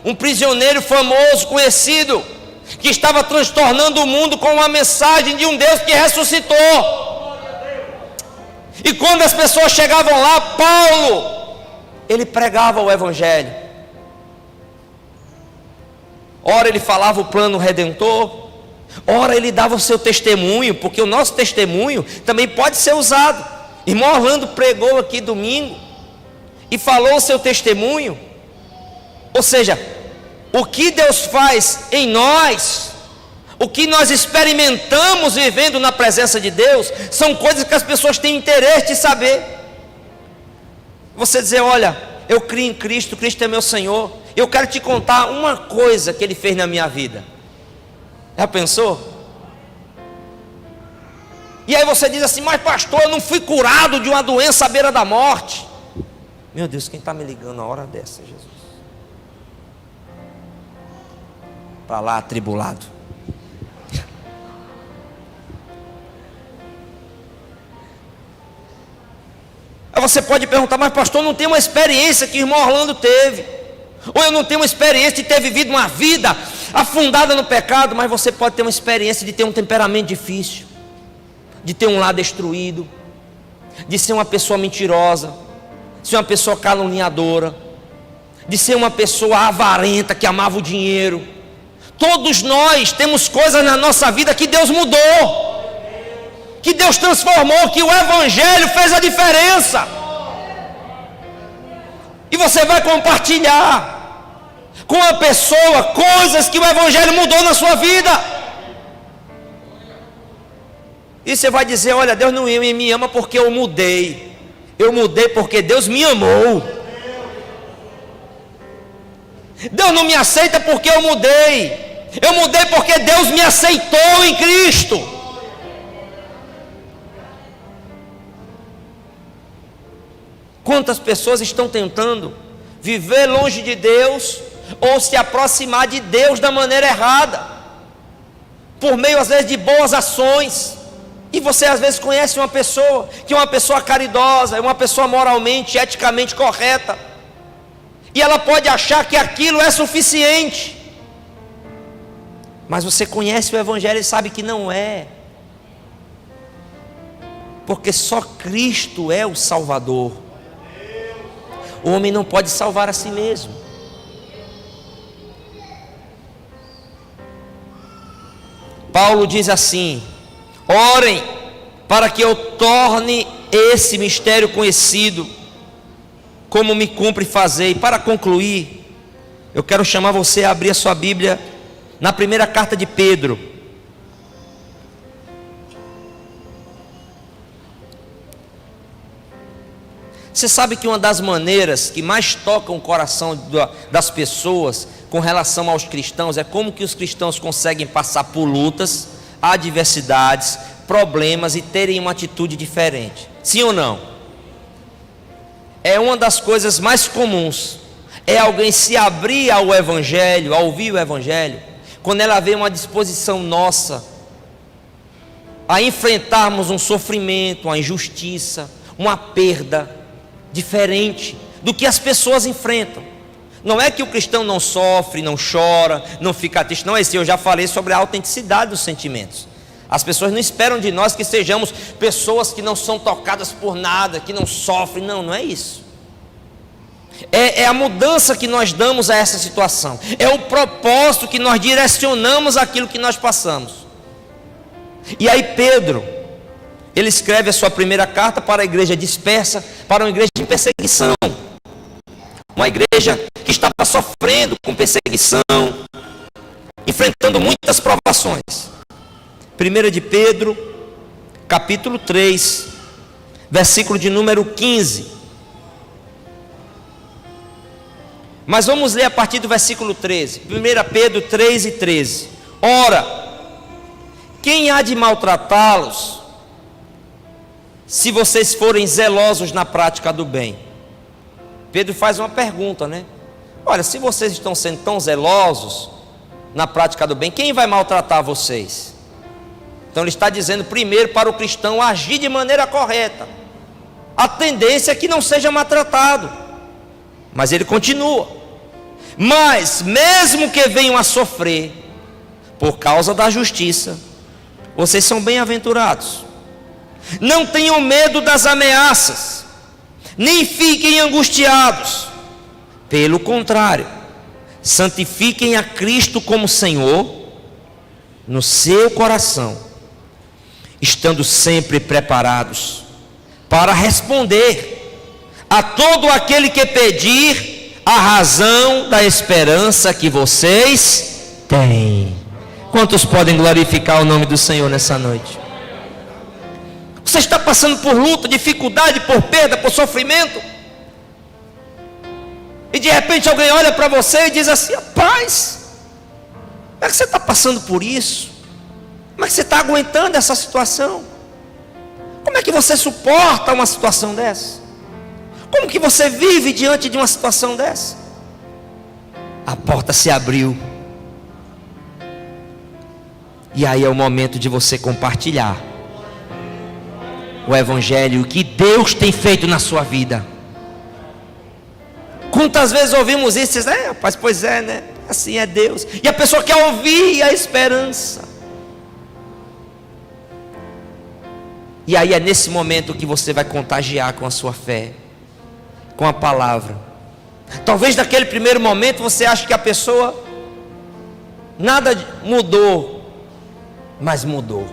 um prisioneiro famoso, conhecido, que estava transtornando o mundo com uma mensagem de um Deus que ressuscitou. E quando as pessoas chegavam lá, Paulo, ele pregava o Evangelho. Ora ele falava o plano redentor, ora ele dava o seu testemunho, porque o nosso testemunho também pode ser usado. Irmão Orlando pregou aqui domingo e falou o seu testemunho. Ou seja, o que Deus faz em nós, o que nós experimentamos vivendo na presença de Deus, são coisas que as pessoas têm interesse de saber. Você dizer: olha, eu creio em Cristo, Cristo é meu Senhor, eu quero te contar uma coisa que Ele fez na minha vida. Já pensou? E aí você diz assim: mas pastor, eu não fui curado de uma doença à beira da morte. Meu Deus, quem está me ligando a hora dessa, Jesus? Para lá, atribulado. Aí você pode perguntar, mas pastor, não tem uma experiência que o irmão Orlando teve, ou eu não tenho uma experiência de ter vivido uma vida afundada no pecado. Mas você pode ter uma experiência de ter um temperamento difícil, de ter um lar destruído, de ser uma pessoa mentirosa, de ser uma pessoa caluniadora, de ser uma pessoa avarenta que amava o dinheiro. Todos nós temos coisas na nossa vida que Deus mudou, que Deus transformou, que o Evangelho fez a diferença. E você vai compartilhar com a pessoa coisas que o Evangelho mudou na sua vida. E você vai dizer, olha, Deus não me ama porque eu mudei. Eu mudei porque Deus me amou. Deus não me aceita porque eu mudei. Eu mudei porque Deus me aceitou em Cristo. Quantas pessoas estão tentando viver longe de Deus ou se aproximar de Deus da maneira errada, por meio às vezes de boas ações. E você às vezes conhece uma pessoa que é uma pessoa caridosa, é uma pessoa moralmente, eticamente correta, e ela pode achar que aquilo é suficiente. Mas você conhece o Evangelho e sabe que não é, porque só Cristo é o Salvador. O homem não pode salvar a si mesmo. Paulo diz assim: orem para que eu torne esse mistério conhecido, como me cumpre fazer. E para concluir, eu quero chamar você a abrir a sua Bíblia na primeira carta de Pedro. Você sabe que uma das maneiras que mais tocam o coração das pessoas com relação aos cristãos é como que os cristãos conseguem passar por lutas, adversidades, problemas e terem uma atitude diferente. Sim ou não? É uma das coisas mais comuns, é alguém se abrir ao Evangelho, a ouvir o Evangelho, quando ela vê uma disposição nossa a enfrentarmos um sofrimento, uma injustiça, uma perda diferente do que as pessoas enfrentam. Não é que o cristão não sofre, não chora, não fica triste, não é isso. Eu já falei sobre a autenticidade dos sentimentos. As pessoas não esperam de nós que sejamos pessoas que não são tocadas por nada, que não sofrem. Não é isso. É a mudança que nós damos a essa situação, é o propósito que nós direcionamos aquilo que nós passamos. E aí Pedro, ele escreve a sua primeira carta para a igreja dispersa, para uma igreja em perseguição, uma igreja que estava sofrendo com perseguição, enfrentando muitas provações. 1 de Pedro, capítulo 3, versículo de número 15. Mas vamos ler a partir do versículo 13. 1 Pedro 3 e 13. Ora, quem há de maltratá-los, se vocês forem zelosos na prática do bem? Pedro faz uma pergunta, né? Olha, se vocês estão sendo tão zelosos na prática do bem, quem vai maltratar vocês? Então ele está dizendo primeiro para o cristão agir de maneira correta. A tendência é que não seja maltratado. Mas ele continua: mas mesmo que venham a sofrer por causa da justiça, vocês são bem-aventurados. Não tenham medo das ameaças, nem fiquem angustiados. Pelo contrário, santifiquem a Cristo como Senhor no seu coração, estando sempre preparados para responder a todo aquele que pedir a razão da esperança que vocês têm. Quantos podem glorificar o nome do Senhor nessa noite? Você está passando por luta, dificuldade, por perda, por sofrimento, e de repente alguém olha para você e diz assim: rapaz, como é que você está passando por isso? Como é que você está aguentando essa situação? Como é que você suporta uma situação dessa? Como que você vive diante de uma situação dessa? A porta se abriu. E aí é o momento de você compartilhar o evangelho que Deus tem feito na sua vida. Quantas vezes ouvimos isso e diz, rapaz, pois é, né? Assim é Deus. E a pessoa quer ouvir a esperança. E aí é nesse momento que você vai contagiar com a sua fé, com a palavra. Talvez naquele primeiro momento você ache que a pessoa nada mudou, mas mudou.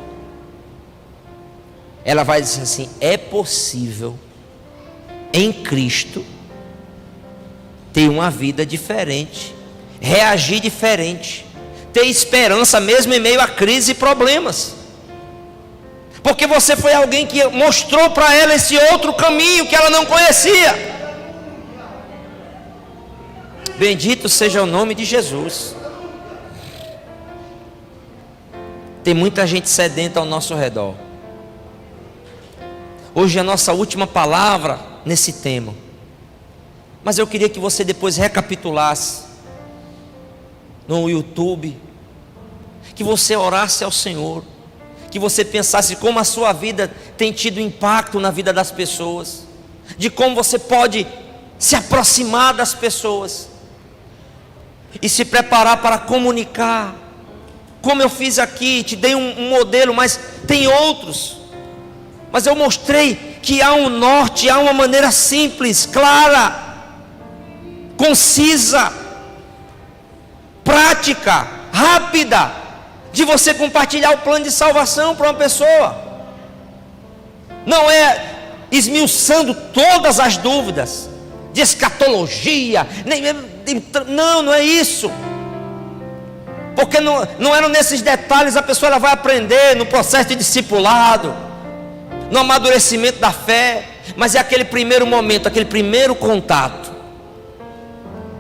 Ela vai dizer assim: é possível em Cristo ter uma vida diferente, reagir diferente, ter esperança mesmo em meio a crise e problemas. Porque você foi alguém que mostrou para ela esse outro caminho que ela não conhecia. Bendito seja o nome de Jesus. Tem muita gente sedenta ao nosso redor. Hoje é a nossa última palavra nesse tema. Mas eu queria que você depois recapitulasse no YouTube, que você orasse ao Senhor, que você pensasse como a sua vida tem tido impacto na vida das pessoas, de como você pode se aproximar das pessoas e se preparar para comunicar. Como eu fiz aqui, te dei um modelo, mas tem outros. Mas eu mostrei que há um norte, há uma maneira simples, clara, concisa, prática, rápida, de você compartilhar o plano de salvação para uma pessoa. Não é esmiuçando todas as dúvidas de escatologia, não é isso. Porque não eram nesses detalhes. A pessoa ela vai aprender no processo de discipulado, no amadurecimento da fé. Mas é aquele primeiro momento, aquele primeiro contato.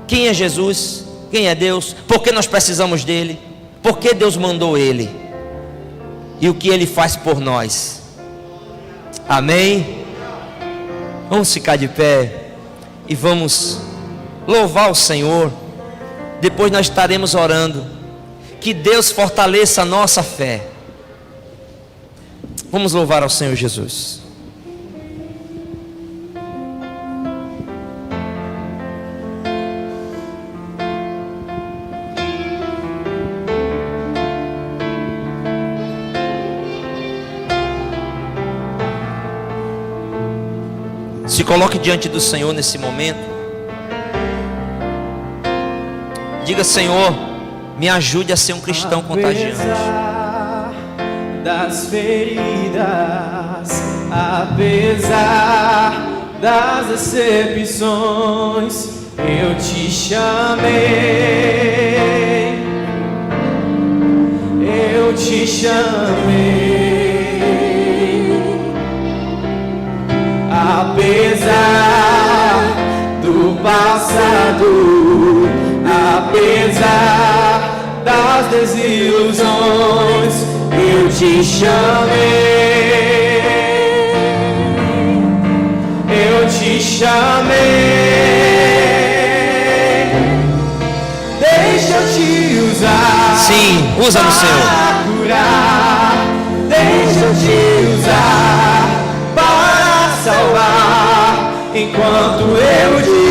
Quem é Jesus? Quem é Deus? Por que nós precisamos dele? Por que Deus mandou ele? E o que ele faz por nós? Amém? Vamos ficar de pé e vamos louvar o Senhor. Depois nós estaremos orando. Que Deus fortaleça a nossa fé. Vamos louvar ao Senhor Jesus. Se coloque diante do Senhor nesse momento. Diga: Senhor, me ajude a ser um cristão contagiante.
Das feridas, apesar das decepções, eu te chamei, eu te chamei. Apesar do passado, apesar das desilusões, eu te chamei, eu te chamei. Deixa eu te usar.
Sim, usa no Senhor.
Para curar, deixa eu te usar para salvar. Enquanto eu te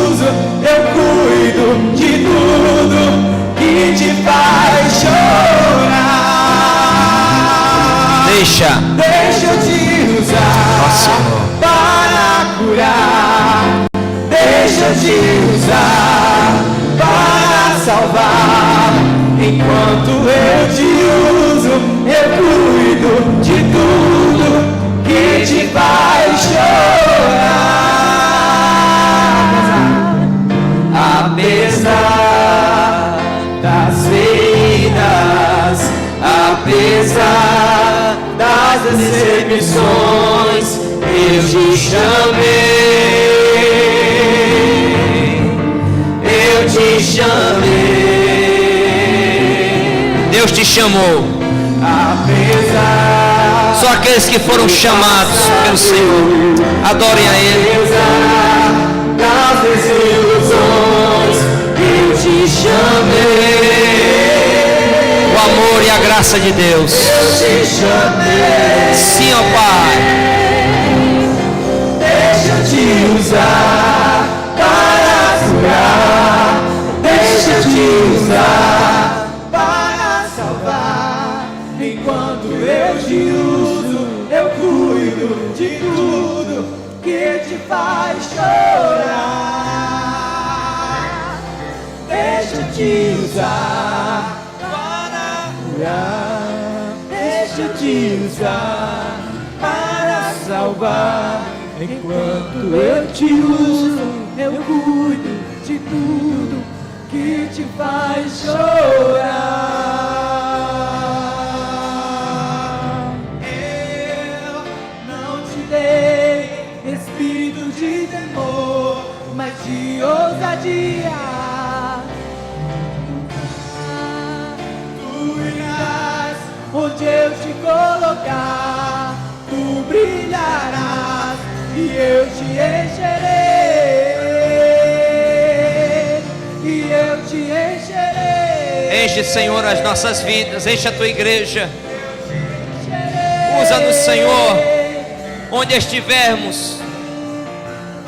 uso, eu cuido de tudo que te faz chorar.
Deixa
eu te usar para curar. Deixa eu te usar para salvar. Enquanto eu te uso, eu cuido de tudo que te faz chorar. Apesar das feridas, apesar das decepções, eu te chamei, eu te chamei.
Deus te chamou.
Apesar
Só aqueles que foram chamados pelo Senhor. Adorem a Ele.
Das desilusões eu te chamei.
O amor e a graça de Deus.
Eu te chamei.
Sim, ó Pai.
Deixa eu te usar para curar. Deixa eu te usar para salvar. Enquanto eu te uso, eu cuido de tudo que te faz chorar. Deixa eu te usar para curar. Deixa eu te usar para salvar. Enquanto eu te uso, eu cuido de tudo que te faz chorar. Eu não te dei espírito de temor, mas de ousadia. Tu irás onde eu te colocar, tu brilharás e eu te encherei, e eu te encherei.
Enche, Senhor, as nossas vidas. Enche a tua igreja. Usa-nos, Senhor, onde estivermos,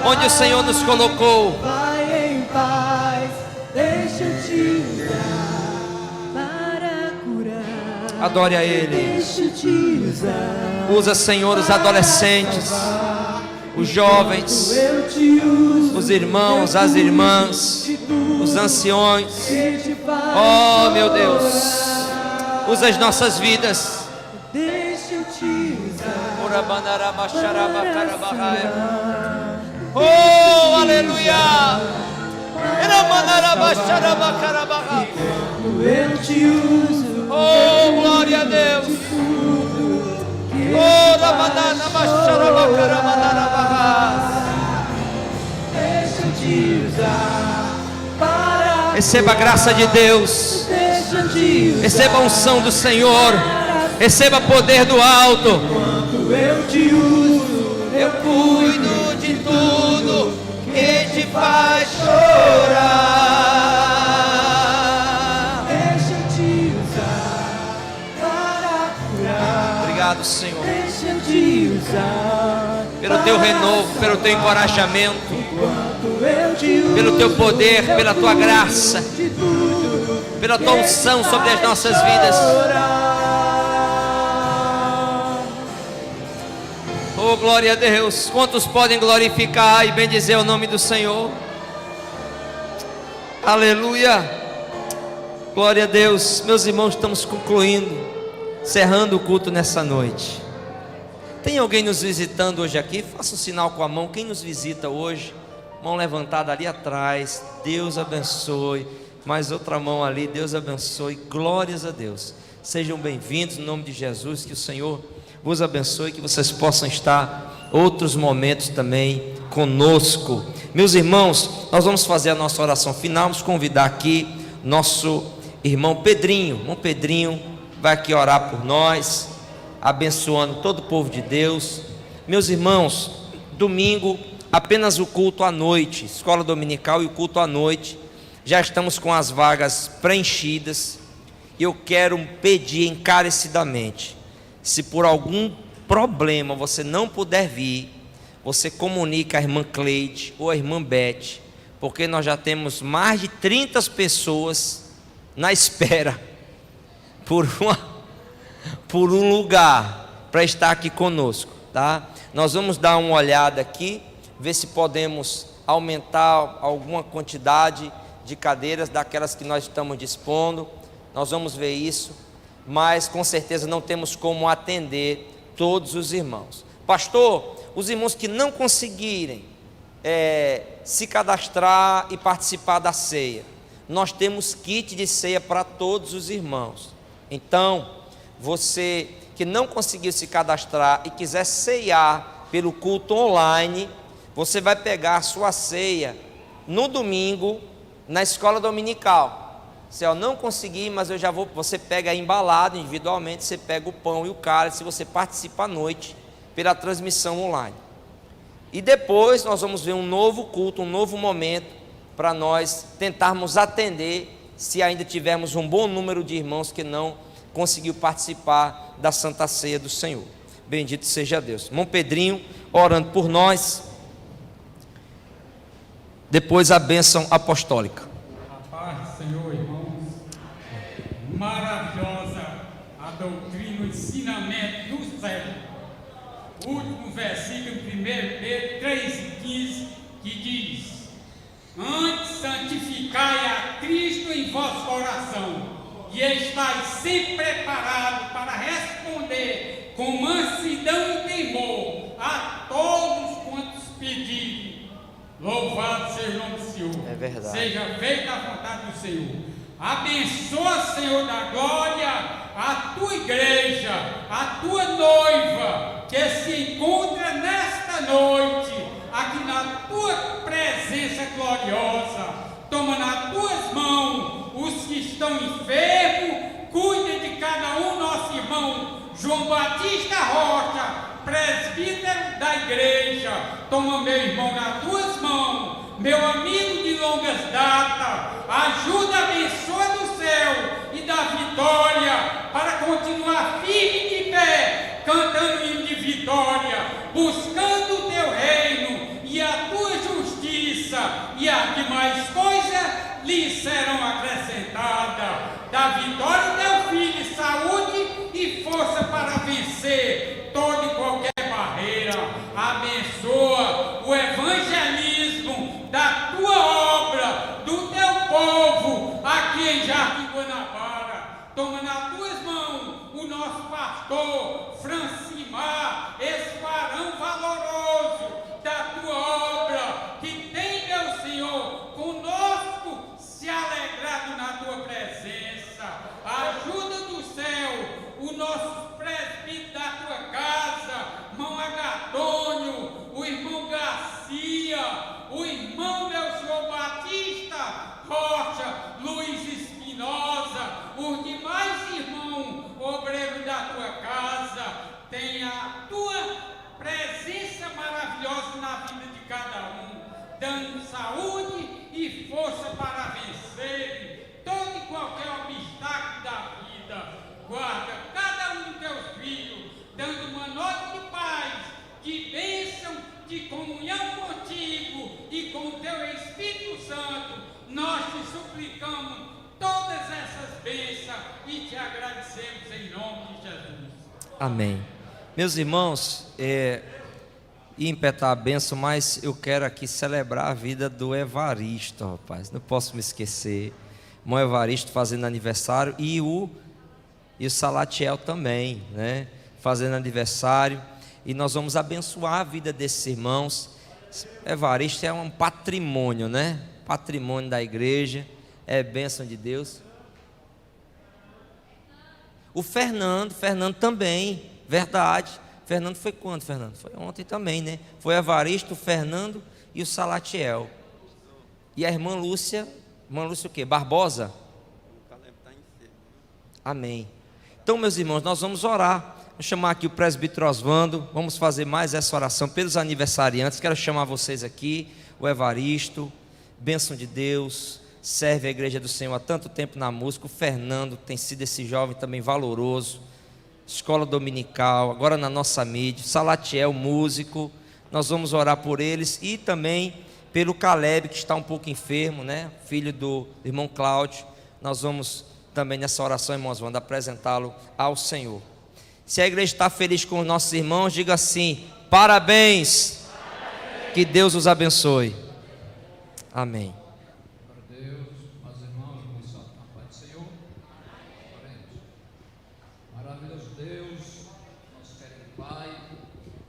onde o Senhor nos colocou.
Vai em paz, deixa eu te usar para curar.
Adore a Ele.
Deixa eu te usar.
Usa, Senhor, os adolescentes, os jovens,
Eu te uso,
os irmãos, as irmãs,
de tudo
os anciões.
que te faz
Oh, meu Deus, usa as nossas vidas.
Deixa eu te usar.
Oh, aleluia.
Eu te uso.
Oh, glória a Deus. Oh,
Deixa eu te usar para.
receba a graça de Deus.
Deixa eu te usar.
Receba a unção do Senhor. Receba poder do alto.
Quando eu te uso,
Eu cuido de tudo que te faz chorar.
deixa eu te usar para curar.
Obrigado, Senhor,
Deixa eu te usar
pelo teu renovo, pelo teu encorajamento,
quando eu te uso.
pelo teu poder, pela tua graça,
De tudo
pela tua unção sobre as nossas vidas. Oh, glória a Deus. Quantos podem glorificar e bendizer o nome do Senhor? Aleluia. Glória a Deus. Meus irmãos, estamos concluindo, encerrando o culto nessa noite. Tem alguém nos visitando hoje aqui? Faça um sinal com a mão. Quem nos visita hoje? Mão levantada ali atrás. Deus abençoe. Mais outra mão ali. Deus abençoe. Glórias a Deus. Sejam bem-vindos no nome de Jesus. Que o Senhor vos abençoe, que vocês possam estar outros momentos também conosco. Meus irmãos, nós vamos fazer a nossa oração final. Vamos convidar aqui nosso irmão Pedrinho. Irmão Pedrinho vai aqui orar por nós, abençoando todo o povo de Deus. Meus irmãos, domingo apenas o culto à noite, escola dominical e o culto à noite. Já estamos com as vagas preenchidas. Eu quero pedir encarecidamente, se por algum problema você não puder vir, você comunica a irmã Cleide ou a irmã Beth, porque nós já temos mais de 30 pessoas na espera por um lugar para estar aqui conosco, tá? Nós vamos dar uma olhada aqui, ver se podemos aumentar alguma quantidade de cadeiras daquelas que nós estamos dispondo. Nós vamos ver isso, mas com certeza não temos como atender todos os irmãos. Pastor, os irmãos que não conseguirem se cadastrar e participar da ceia, nós temos kit de ceia para todos os irmãos. Então, você que não conseguiu se cadastrar e quiser ceiar pelo culto online, você vai pegar a sua ceia no domingo na escola dominical. Se eu não conseguir, mas eu já vou. Você pega embalado individualmente, você pega o pão e o cálice, você participa à noite pela transmissão online. E depois nós vamos ver um novo culto, um novo momento, para nós tentarmos atender, se ainda tivermos um bom número de irmãos que não conseguiu participar da Santa Ceia do Senhor. Bendito seja Deus. Irmão Pedrinho, orando por nós. Depois a bênção apostólica.
A paz do Senhor, irmãos. Maravilhosa a doutrina, o ensinamento do céu. O último versículo, 1 Pedro 3,15, que diz: antes santificai a Cristo em vosso coração, e estai sempre preparado para responder com mansidão e temor a todos quantos pedirem. Louvado seja o nome do Senhor.
É verdade.
Seja feita a vontade do Senhor. Abençoa, Senhor da glória, a tua igreja, a tua noiva, que se encontra nesta noite, aqui na tua presença gloriosa. Toma nas tuas mãos os que estão enfermos, cuida de cada um, nosso irmão João Batista Rocha, presbítero da igreja. Toma meu irmão nas tuas mãos, meu amigo de longas datas. Ajuda, abençoa do céu e da vitória, para continuar firme de pé, cantando hino de vitória, buscando o teu reino e a tua justiça, e as demais coisas lhe serão acrescentadas. Da vitória ao teu filho, saúde e força para vencer toda e qualquer barreira. Abençoa o evangelismo da tua obra, do teu povo, aqui em Jardim Guanabara. Toma nas tuas mãos o nosso pastor Francimar, esse varão valoroso da tua obra, que tem, meu Senhor, conosco se alegrado na tua presença. Ajuda do céu o nosso presbítero da tua casa, irmão Agatônio, o irmão Garcia, o irmão, meu Senhor, Batista Rocha, Luiz Espinosa, os demais irmãos, obreiros da tua casa. Tenha a tua presença maravilhosa na vida de cada um, dando saúde e força para vencer todo e qualquer obstáculo da vida. Guarda cada um dos teus filhos, dando uma nota de paz, de bênção, de comunhão contigo e com o teu Espírito Santo. Nós te suplicamos todas essas bênçãos e te agradecemos em nome de Jesus.
Amém. Meus irmãos, ia impetar a bênção, mas eu quero aqui celebrar a vida do Evaristo, rapaz. Não posso me esquecer. Irmão Evaristo fazendo aniversário e o Salatiel também, né? Fazendo aniversário. E nós vamos abençoar a vida desses irmãos. Evaristo é um patrimônio, né? Patrimônio da igreja. É bênção de Deus. O Fernando também, verdade. Fernando foi quando, Fernando? Foi ontem também, né? Foi Evaristo, o Fernando e o Salatiel. E a irmã Lúcia o quê? Barbosa? Amém. Então, meus irmãos, nós vamos orar. Vou chamar aqui o presbítero Oswando. Vamos fazer mais essa oração pelos aniversariantes. Quero chamar vocês aqui, o Evaristo, bênção de Deus, serve a igreja do Senhor há tanto tempo na música. O Fernando tem sido esse jovem também valoroso, escola dominical, agora na nossa mídia. Salatiel, músico. Nós vamos orar por eles e também pelo Caleb, que está um pouco enfermo, né? Filho do irmão Cláudio. Nós vamos também nessa oração, irmãos, vamos apresentá-lo ao Senhor. Se a igreja está feliz com os nossos irmãos, diga assim: parabéns, que Deus os abençoe. Amém.
Glória a Deus, meus irmãos, vamos saltar na paz do Senhor. Maravilhoso Deus, nosso querido Pai,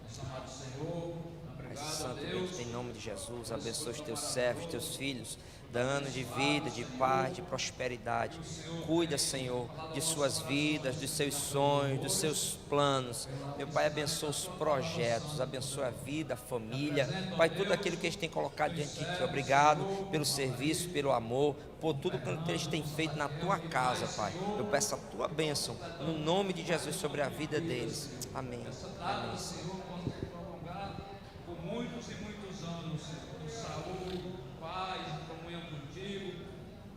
nosso amado Senhor, obrigado a Deus.
Em nome de Jesus, abençoe os teus servos, teus filhos. Dando de vida, de paz, de prosperidade. Cuida, Senhor, de suas vidas, dos seus sonhos, dos seus planos. Meu Pai, abençoa os projetos, abençoa a vida, a família. Pai, tudo aquilo que eles têm colocado diante de Ti. Obrigado pelo serviço, pelo amor, por tudo que eles têm feito na Tua casa, Pai. Eu peço a Tua bênção, no nome de Jesus, sobre a vida deles. Amém. Amém.
Senhor, quando se prolongar por muitos e muitos anos, com saúde, paz e comunhão contigo,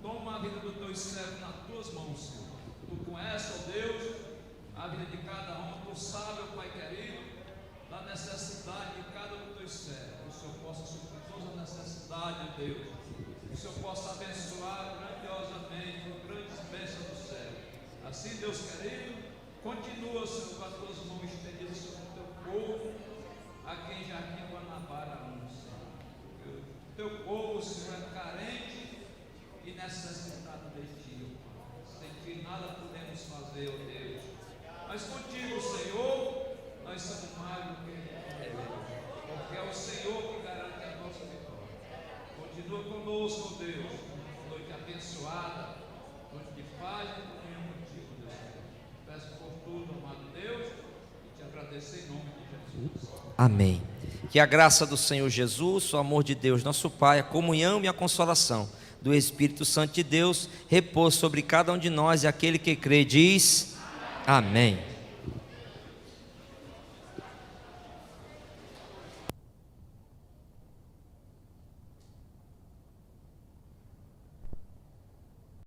toma a vida dos teus servos nas tuas mãos, Senhor. Tu conheces, ó Deus, a vida de cada um, tu sabes, ó Pai querido, da necessidade de cada um dos teus servos. Que o Senhor possa suprir todas as necessidades, ó Deus. Que o Senhor possa abençoar grandiosamente, com grandes bênçãos do céu. Assim, Deus querido, continua, Senhor, com as tuas mãos estendidas sobre o teu povo, aqui em Jardim Guanabara, Senhor. O teu povo, Senhor, é carente e necessitado de Ti, ó Pai. Sem Ti nada podemos fazer, ó Deus. Mas contigo, Senhor, nós somos mais do que vitoriosos, porque é o Senhor que garante a nossa vitória. Continua conosco, ó Deus, noite abençoada, noite de paz e comunhão contigo, Deus. Peço por tudo, amado Deus, e te agradecer em nome de Jesus.
Amém. Que a graça do Senhor Jesus, o amor de Deus, nosso Pai, a comunhão e a consolação do Espírito Santo de Deus repousa sobre cada um de nós, e aquele que crê diz amém.